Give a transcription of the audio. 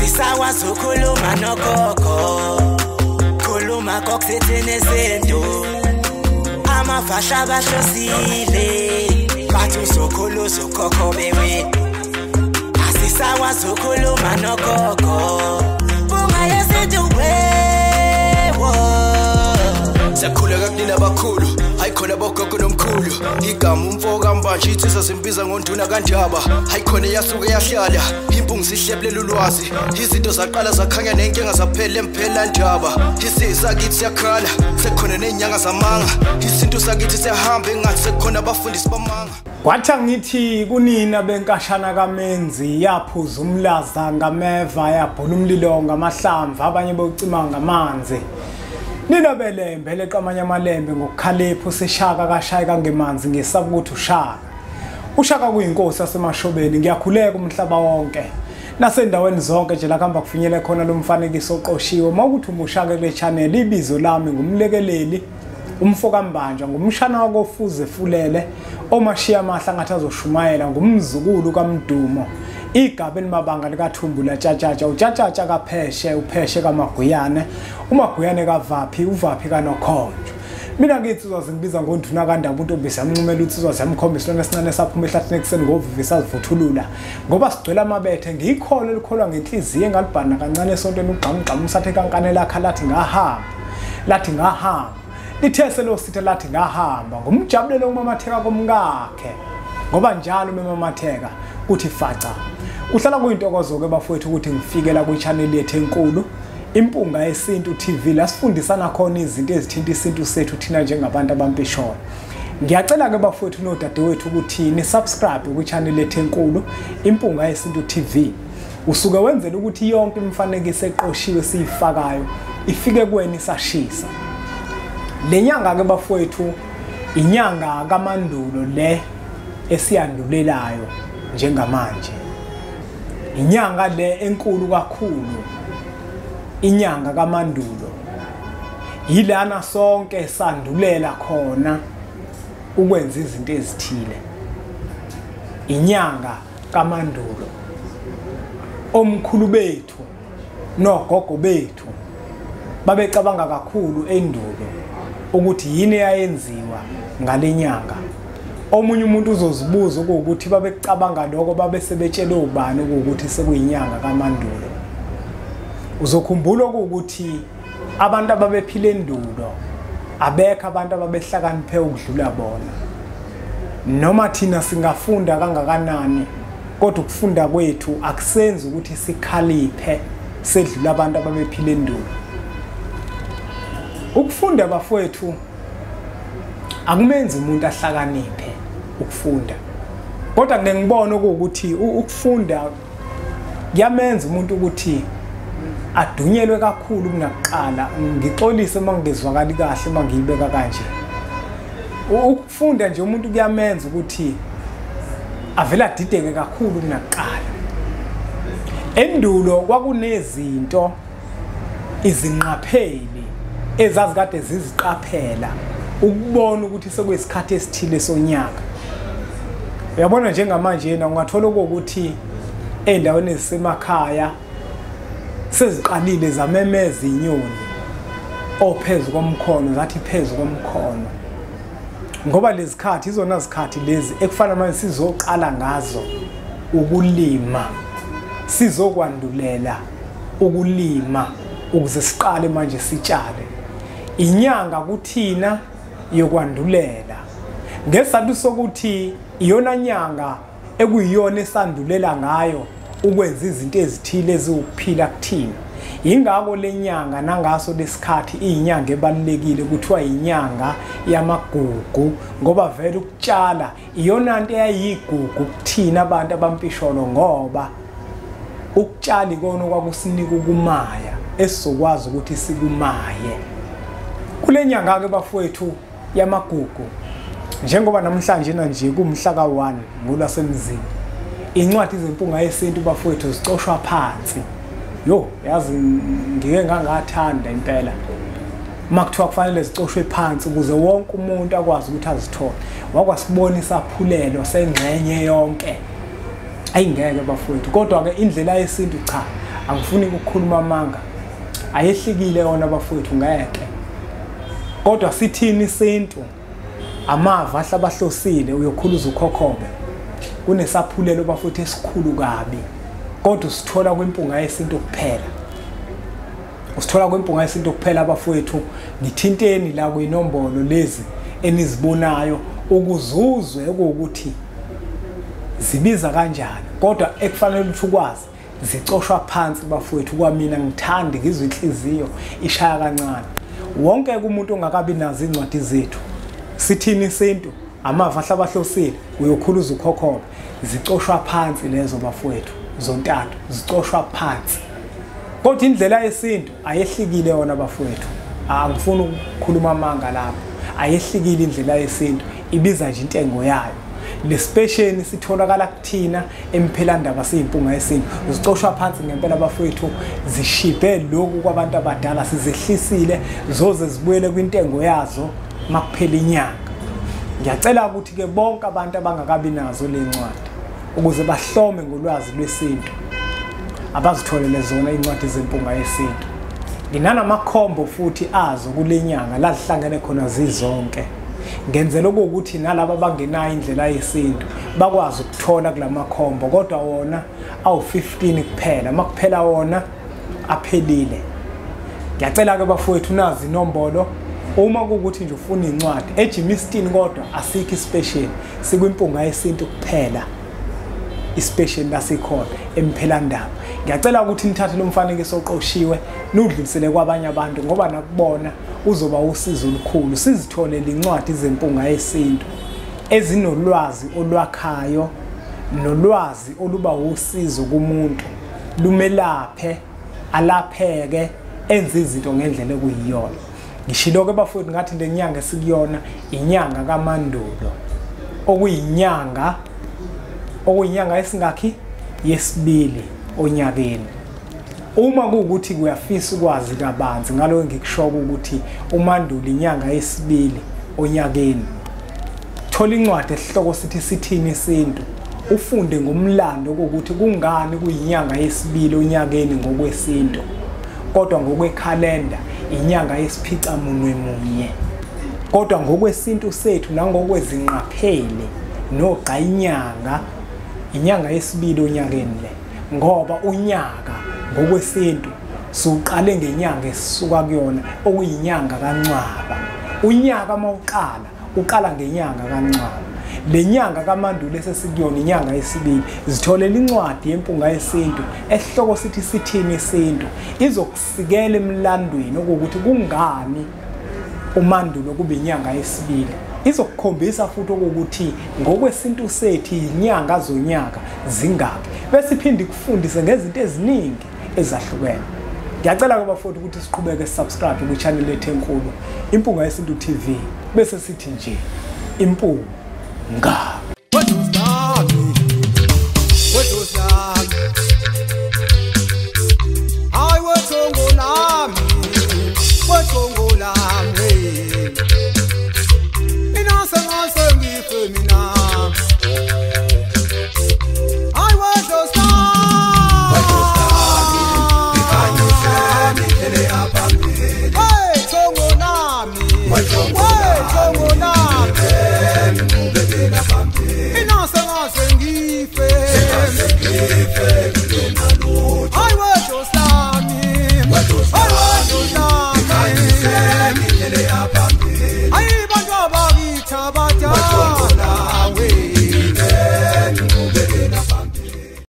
Asisakwazi ukukhuluma nogogo, khuluma kokusethene nezinto. Amavasha bahlosile, bathi uzokhuluza ugogo bewe. Asisakwazi ukukhuluma nogogo, bungayesethu wewo. Siyakhuleka kunina abakhulu, hayikhona abogogo nomkhulu. Igama umfoka mbanje itsizwa simbiza ngonduna kanjaba. Hayikhona yasuke yahlala, impungu sihlephlela ulwazi. Izinto zaqala zakhanya nenkinga zaphela emphela njaba. Isisa kithi siyakhala, sekhona nenyanga zamanga. Izinto sakithi siyahamba engathi sekhona abafundisi bamanga. Kwathi ngithi kunina benkashana kaMenzi yaphuza umlaza ngameva yabhona umlilo ngamahlamvu abanye bocima ngamanzi. Nina belembe leqamanya amalembe ngokukhalepho seshaka kashayeka ngemanzi ngesaba ukuthi ushaka. Ushaka kuyinkosi yasemashobeni ngiyakhuleka umhlaba wonke. Nasendaweni zonke nje la kuhamba kufinyele khona lo mfanekiso oqoshiwe mawukuthi umushaka kule channel ibizo lami ngumlekeleli umfoka mbanja ngumshana wakofuze fulele omashiya amahla ngathi azoshumayela ngumzukulu kaMdumo. Igaba enimabanga likaThumbula Tshatatsha uTshatatsha kaPheshe uPheshe kaMaguyane uMaguyane kaVaphi uVaphi kaNokhonjo. Mina ngithi uzazimbiza ngonduna kaNdaba uNtombisi yamncumela uthi uzazimkhombisa lesincane saphuma ehlathini ekseni ngovivi sazivuthulula ngoba sigcwele amabethe ngikhole likholwa ngenhliziyo engalibhana kancane esontweni ugqamgqama usathe kankane lakha lathi ngahamba lithe selo sithe lathi ngahamba ngumjabulelo umamatheka komkakhe ngoba njalo memamatheka uthi faca uhlala kuyintokozo ke bafowethu ukuthi ngifike la kwi-channel yethu enkulu Impunga yesintu TV la sifundisana khona izinto ezithinta isintu sethu thina njengabantu abampishona. Ngiyacela ke bafowethu nodadewethu ukuthi ni subscribe kwi-channel yethu enkulu Impunga yesintu TV. Usuke wenzela ukuthi yonke imifanekiso eqoshiwe siyifakayo ifike kuwena isashisa. Le nyanga ke bafowethu inyanga kaMandulo le esiyandulelayo njengamanje. Inyanga le enkulu kakhulu. Inyanga kaMandulo. Yilana sonke sandulela khona ukwenza izinto ezithile. Inyanga kaMandulo. Omkhulu bethu nogogo bethu babecabanga kakhulu endulo ukuthi yini yayenziwa ngalenyanga. Omunye umuntu uzozibuza ukuthi babecabanga lokho babesebetshela ubani ukuthi sekuyinyanga kaMandulo. Uzokhumbula ukuthi abantu ababephila endulo abekho abantu ababehlakaniphe ukudlula bona. Noma thina singafunda kangakanani kodwa ukufunda kwethu akusenzi ukuthi sikhaliphe sedlula abantu ababephila endulo. Ukufunda bafowethu akumenzi umuntu ahlakaniphe ukufunda. Kodwa ngengibona ukuthi ukufunda kuyamenza umuntu ukuthi adunyelwe kakhulu kunakuqala. Ngixolise mangizwakali kahle mangiyibeka kanje. Ukufunda nje umuntu kuyamenza ukuthi avela dideke kakhulu kunakuqala. Endulo kwakunezinto izinqapheli ezazikade ziziqaphela ukubona ukuthi sekuyisikhathi esithile sonyaka. Uyabona njengamanje yena ungathola ukuthi endaweni ezisemakhaya seziqalile zamemeza inyoni ophezu komkhono zathi phezulu komkhono ngoba lezi zikhathi izona zikhathi lezi ekufana manje sizoqala ngazo ukulima sizokwandulela ukulima ukuze siqale manje sitshale. Inyanga kuthina yokwandulela ngesizathu sokuthi iyona nyanga ekuyiyona esandulela ngayo ukwenza izinto ezithile eziwukuphila kuthina. Ingakho lenyanga nangaso lesikhathi iyinyanga ebalekile kuthiwa inyanga yamagugu ngoba vele ukutshala iyona nto eyayigugu kuthina abantu abampisholo ngoba ukutshala ikona kwakusinika ukumaya esizokwazi ukuthi sikumaye. Kule nyanga ke bafowethu yamagugu njengoba namhlanje nje kumhla ka1 ngolwasemzini incwadi zempunga yesintu bafowethu zicoshwa phansi. Yo yazi ngike ngangathanda impela makuthiwa kufanele zicoshwe phansi ukuze wonke umuntu akwazi ukuthi azithole. Wakwasibona isaphulelo sengxenye yonke ayingeke bafowethu kodwa ke indlela yesintu cha angifuni ukukhuluma amanga ayehlikile yona bafowethu ngeke kodwa sithini isintu amava ahlabahlosile uyokhuluza ukhokhobe kunesaphulelo bafowethu esikhulu kabi kodwa usithola kwimpunga yesintu kuphela usithola kwimpunga yesintu kuphela bafowethu ngithinteni la kuyinombolo lezi enizibonayo ukuzuzwe ukuthi zibiza kanjani kodwa ekufanele ukuthi ukwazi zicoshwa phansi bafowethu kwamina ngithandi ngizwe inhliziyo ishaya kancane wonke umuntu ongakabi nazo incwadi zethu sithini isintu amava ahlabahlosile uyokhuluza ukhokhobe zicoshwa phansi lezo bafowethu zontathu zicoshwa phansi kodwa indlela yesintu ayehlikile yona bafowethu angifuni ukukhuluma amanga lapho ayehlikile indlela yesintu ibiza nje intengo yayo lesipesheni sitholakala kuthina emphelandaba siyimpunga yesintu zicoshwa phansi ngempela bafowethu zishibhe lokhu kwabantu abadala sizehlisile zoze zibuyele kwintengo yazo makuphela inyanga ngiyacela ukuthi ke bonke abantu abangakabi nazo le ncwadi ukuze bahlome ngolwazi lwesintu abazitholele zona incwadi zempunga yesintu nginanamakhombo futhi azo kule nyanga la zihlangene khona zizonke ngenzela ukuthi nalabo abangenayo indlela yesintu bakwazi ukuthola kulamakhombo kodwa wona awu15 kuphela makuphela wona aphelile ngiyacela ke bafowethu nazi inombolo uma ukuthi nje ufuna incwadi ejimistin kodwa asikho ispecial sikwimpunga yesintu kuphela ispecial lasikhona emphelandaba ngiyacela ukuthi nithathe lo mfanekiso oqoshiwe nudlulisele kwabanye abantu ngoba nakubona uzoba usizo olukhulu sizithole lincwadi zempunga yesintu ezinolwazi olwakhayo nolwazi oluba usizo kumuntu lumelaphe alapheke enze izinto ngendlela ekuyiyona ngishilo ke bafowethu ngathi le nyanga esikuyona inyanga kaMandulo okuyinyanga esingakhi yesibili onyakeni uma kuukuthi kuyafisa ukwazi kabanzi ngalo ngikusho ukuthi uMandulo inyanga yesibili onyakeni thola incwadi esihloko sithi sithini isintu ufunde ngomlando ukuthi kungani kuyinyanga yesibili onyakeni ngokwesintu kodwa ngokwekhalenda inyanga yesiphicamunwe munye kodwa ngokwesintu sethu nangokwezinqapheli nokuyinyanga inyanga yesibili onyakeni le ngoba unyaka ngokwesintu suqale ngenyanga esisuka kuyona okuyinyanga kaNcwaba unyaka mawuqala uqala ngenyanga kaNcwaba le nyanga kaMandulo esesikuyona inyanga yesibili zitholela incwadi yempunga yesintu esihloko sithi sithini isintu izokusikela emlandweni ukuthi kungani uMandulo kube inyanga yesibili izokukhombisa futhi ukuthi ngokwesintu sethu inyanga zonyaka zingaphi bese iphinde ikufundise ngezinto eziningi ezahlukene ngiyacela ke bafowethu ukuthi siqhubeke subscribe ku channel yethu enkulu Impunga Yesintu TV bese sithi nje impunga